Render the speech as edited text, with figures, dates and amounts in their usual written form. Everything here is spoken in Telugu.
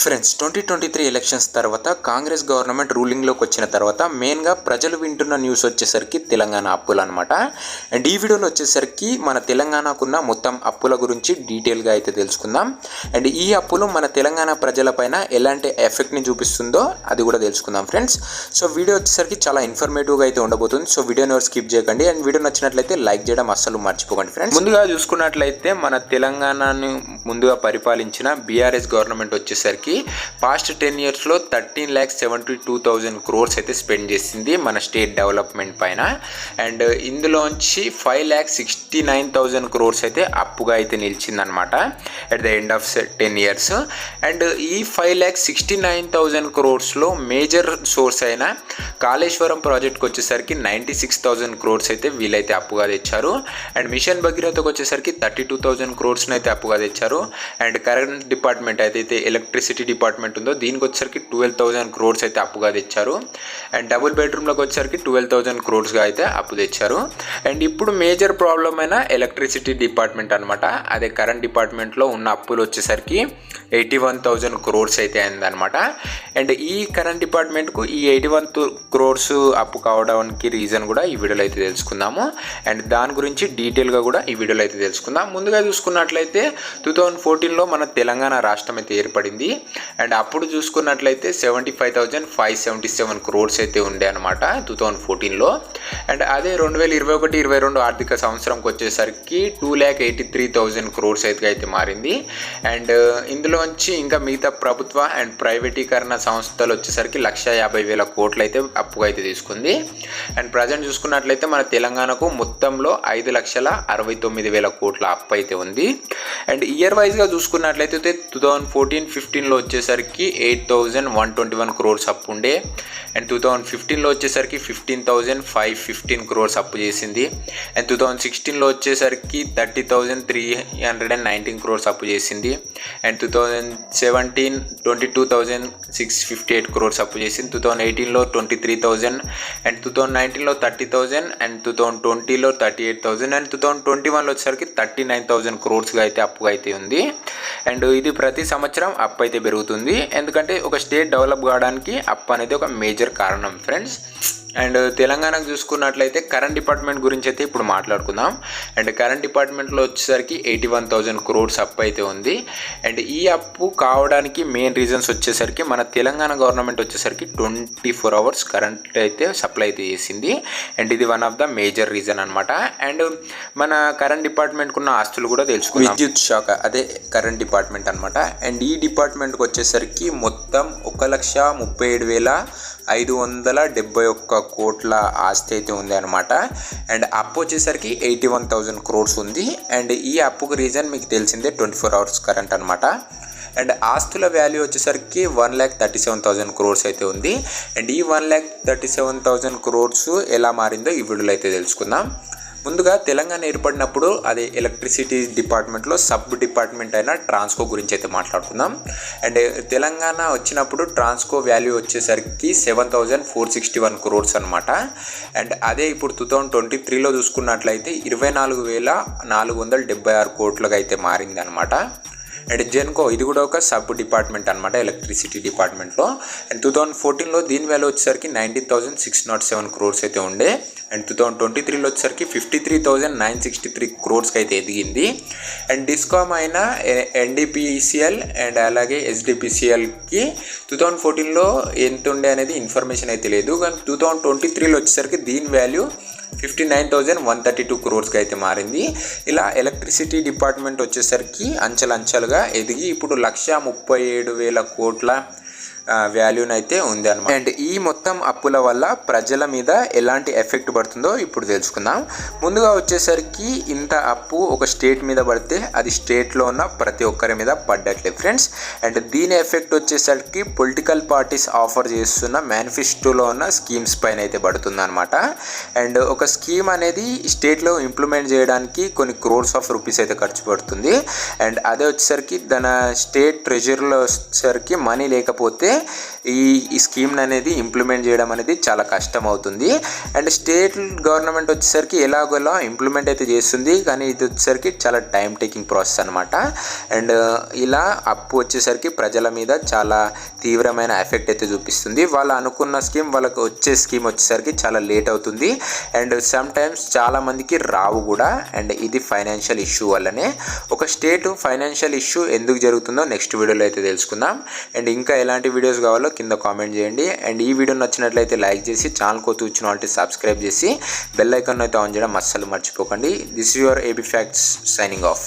ఫ్రెండ్స్ 2023 ఎలక్షన్స్ తర్వాత కాంగ్రెస్ గవర్నమెంట్ రూలింగ్లోకి వచ్చిన తర్వాత మెయిన్గా ప్రజలు వింటున్న న్యూస్ వచ్చేసరికి తెలంగాణ అప్పులు అనమాట. అండ్ ఈ వీడియోలో వచ్చేసరికి మన తెలంగాణకున్న మొత్తం అప్పుల గురించి డీటెయిల్గా అయితే తెలుసుకుందాం. అండ్ ఈ అప్పులు మన తెలంగాణ ప్రజలపైన ఎలాంటి ఎఫెక్ట్ని చూపిస్తుందో అది కూడా తెలుసుకుందాం ఫ్రెండ్స్. సో వీడియో వచ్చేసరికి చాలా ఇన్ఫర్మేటివ్గా అయితే ఉండబోతుంది. సో వీడియోని ఎవరు స్కిప్ చేయకండి. అండ్ వీడియో నచ్చినట్లయితే లైక్ చేయడం అస్సలు మర్చిపోకండి ఫ్రెండ్స్. ముందుగా చూసుకున్నట్లయితే మన తెలంగాణను ముందుగా పరిపాలించిన బీఆర్ఎస్ గవర్నమెంట్ వచ్చేసరికి పాస్ట్ 10 yearsలో 13,72,000 crores అయితే స్పెండ్ చేసింది మన స్టేట్ డెవలప్మెంట్ పైన. అండ్ ఇందులోంచి 5,69,000 crores అయితే అప్పుగా అయితే నిలిచిందనమాట at the end of 10 years. And ఈ 5,69,000 crores మేజర్ సోర్స్ అయిన కాళేశ్వరం ప్రాజెక్ట్కి వచ్చేసరికి 96,000 crores అయితే వీలైతే అప్పుగా తెచ్చారు. అండ్ మిషన్ భగీరథకు వచ్చేసరికి 32,000 crores అయితే అప్పుగా తెచ్చారు. అండ్ కరెంట్ డిపార్ట్మెంట్ అయితే ఎలక్ట్రిసిటీ డిపార్ట్మెంట్ ఉందో దీనికి వచ్చేసరికి 12,000 crores అయితే అప్పుగా తెచ్చారు. అండ్ డబుల్ బెడ్రూమ్లోకి వచ్చేసరికి 12,000 crores అయితే అప్పు తెచ్చారు. అండ్ ఇప్పుడు మేజర్ ప్రాబ్లం అయిన ఎలక్ట్రిసిటీ డిపార్ట్మెంట్ అనమాట, అదే కరెంట్ డిపార్ట్మెంట్లో ఉన్న అప్పులు వచ్చేసరికి 81,000 crores అయితే అయిందనమాట. అండ్ ఈ కరెంట్ డిపార్ట్మెంట్కు ఈ 81 crores అప్పు కావడానికి రీజన్ కూడా ఈ వీడియోలో అయితే తెలుసుకుందాము. అండ్ దాని గురించి డీటెయిల్గా కూడా ఈ వీడియోలో అయితే తెలుసుకుందాం. ముందుగా చూసుకున్నట్లయితే 2014లో మన తెలంగాణ రాష్ట్రం అయితే ఏర్పడింది. అండ్ అప్పుడు చూసుకున్నట్లయితే 75,577 crores అయితే ఉండే అనమాట 2014లో. అండ్ అదే 2021-22 ఆర్థిక సంవత్సరంకి వచ్చేసరికి 2,83,000 crores అయితే మారింది. అండ్ ఇందులోంచి ఇంకా మిగతా ప్రభుత్వ అండ్ ప్రైవేటీకరణ సంస్థలు వచ్చేసరికి 1,50,000 కోట్లు అయితే అప్పుగా అయితే తీసుకుంది. అండ్ ప్రజెంట్ చూసుకున్నట్లయితే మన తెలంగాణకు మొత్తంలో 5,69,000 కోట్ల అప్పు అయితే ఉంది. అండ్ ఇయర్ వైజ్గా చూసుకున్నట్లయితే 2014-15లో వచ్చేసరికి 8,121 crores అప్పు ఉండే. అండ్ 2015లో వచ్చేసరికి 15,515 crores అప్పు చేసింది. అండ్ 2016లో వచ్చేసరికి 30,319 crores అప్పు చేసింది. అండ్ 2017 22,658 crores అప్పు చేసింది. 2018లో 23,000. అండ్ 2019లో 30,000. అండ్ 2020లో 38,000. అండ్ 2021లో వచ్చేసరికి 39,000 crores అయితే అప్పుగా అయితే ఉంది. అండ్ ఇది ప్రతి సంవత్సరం అప్పు అయితే పెరుగుతుంది, ఎందుకంటే ఒక స్టేట్ డెవలప్ కావడానికి అప్పు అనేది ఒక మేజర్ కారణం ఫ్రెండ్స్. అండ్ తెలంగాణకు చూసుకున్నట్లయితే కరెంట్ డిపార్ట్మెంట్ గురించి అయితే ఇప్పుడు మాట్లాడుకుందాం. అండ్ కరెంట్ డిపార్ట్మెంట్లో వచ్చేసరికి 81,000 crores అప్పు అయితే ఉంది. అండ్ ఈ అప్పు కావడానికి మెయిన్ రీజన్స్ వచ్చేసరికి మన తెలంగాణ గవర్నమెంట్ వచ్చేసరికి 24 hours కరెంట్ అయితే సప్లై అయితే చేసింది. అండ్ ఇది one of the major reason అనమాట. అండ్ మన కరెంట్ డిపార్ట్మెంట్కి ఉన్న ఆస్తులు కూడా తెలుసుకుందాం. విద్యుత్ శాఖ అదే కరెంట్ డిపార్ట్మెంట్ అనమాట. అండ్ ఈ డిపార్ట్మెంట్కి వచ్చేసరికి మొత్తం 1,37,571 కోట్ల ఆస్తి అయితే ఉంది అనమాట. అండ్ అప్పు వచ్చేసరికి 81,000 crores ఉంది. అండ్ ఈ అప్పుకు రీజన్ మీకు తెలిసిందే 24 hours కరెంట్ అనమాట. అండ్ ఆస్తుల వాల్యూ వచ్చేసరికి 1,37,000 crores అయితే ఉంది. అండ్ ఈ 1,37,000 crores ఎలా మారిందో ఈ వీడియోలో అయితే తెలుసుకుందాం. ముందుగా తెలంగాణ ఏర్పడినప్పుడు అదే ఎలక్ట్రిసిటీ డిపార్ట్మెంట్లో సబ్ డిపార్ట్మెంట్ అయిన ట్రాన్స్కో గురించి అయితే మాట్లాడుకుందాం. అండ్ తెలంగాణ వచ్చినప్పుడు ట్రాన్స్కో వాల్యూ వచ్చేసరికి 7,461 crores అనమాట. అండ్ అదే ఇప్పుడు 2023లో చూసుకున్నట్లయితే 24,476 కోట్లుగా అయితే మారింది అనమాట. అండ్ జెన్కో ఇది కూడా ఒక సబ్ డిపార్ట్మెంట్ అనమాట ఎలక్ట్రిసిటీ డిపార్ట్మెంట్లో. అండ్ 2014లో దీని వాల్యూ వచ్చేసరికి 19,607 crores అయితే ఉండే. అండ్ 2023లో వచ్చేసరికి 53,963 crores అయితే ఎదిగింది. అండ్ డిస్కామ్ అయిన ఎన్డిపిసిఎల్ అండ్ అలాగే ఎస్డిపిసిఎల్కి 2014లో ఎంత ఉండే అనేది ఇన్ఫర్మేషన్ అయితే లేదు, కానీ 2023లో వచ్చేసరికి దీని వాల్యూ 59,132 crores అయితే మారింది. ఇలా ఎలక్ట్రిసిటీ డిపార్ట్మెంట్ వచ్చేసరికి అంచెలంచెలుగా ఎదిగి ఇప్పుడు 1,37,000 కోట్ల వాల్యూని అయితే ఉంది అనమాట. అండ్ ఈ మొత్తం అప్పుల వల్ల ప్రజల మీద ఎలాంటి ఎఫెక్ట్ పడుతుందో ఇప్పుడు తెలుసుకుందాం. ముందుగా వచ్చేసరికి ఇంత అప్పు ఒక స్టేట్ మీద పడితే అది స్టేట్లో ఉన్న ప్రతి ఒక్కరి మీద పడ్డట్లే ఫ్రెండ్స్. అండ్ దీని ఎఫెక్ట్ వచ్చేసరికి పొలిటికల్ పార్టీస్ ఆఫర్ చేస్తున్న మేనిఫెస్టోలో ఉన్న స్కీమ్స్ పైన అయితే పడుతుంది అనమాట. అండ్ ఒక స్కీమ్ అనేది స్టేట్లో ఇంప్లిమెంట్ చేయడానికి కొన్ని crores of rupees అయితే ఖర్చు పడుతుంది. అండ్ అదే వచ్చేసరికి తన స్టేట్ ట్రెజరీలో వచ్చేసరికి మనీ లేకపోతే ఈ స్కీమ్ అనేది ఇంప్లిమెంట్ చేయడం అనేది చాలా కష్టం అవుతుంది. అండ్ స్టేట్ గవర్నమెంట్ వచ్చేసరికి ఎలాగోలా ఇంప్లిమెంట్ అయితే చేస్తుంది, కానీ ఇది వచ్చేసరికి చాలా టైం టేకింగ్ ప్రాసెస్ అనమాట. అండ్ ఇలా అప్పు వచ్చేసరికి ప్రజల మీద చాలా తీవ్రమైన ఎఫెక్ట్ అయితే చూపిస్తుంది. వాళ్ళు అనుకున్న స్కీమ్ వాళ్ళకి వచ్చే స్కీమ్ వచ్చేసరికి చాలా లేట్ అవుతుంది. అండ్ సమ్ టైమ్స్ చాలామందికి రావు కూడా. అండ్ ఇది ఫైనాన్షియల్ ఇష్యూ వల్లనే. ఒక స్టేట్ ఫైనాన్షియల్ ఇష్యూ ఎందుకు జరుగుతుందో నెక్స్ట్ వీడియోలో అయితే తెలుసుకుందాం. అండ్ ఇంకా ఎలాంటి వీడియోస్ కావాలో కింద కామెంట్ చేయండి. అండ్ ఈ వీడియో నచ్చినట్లయితే లైక్ చేసి ఛానల్ కొత్త వచ్చిన వాళ్ళకి సబ్స్క్రైబ్ చేసి బెల్ ఐకాన్ అయితే ఆన్ చేయడం అస్సలు మర్చిపోకండి. This is your AB facts signing off.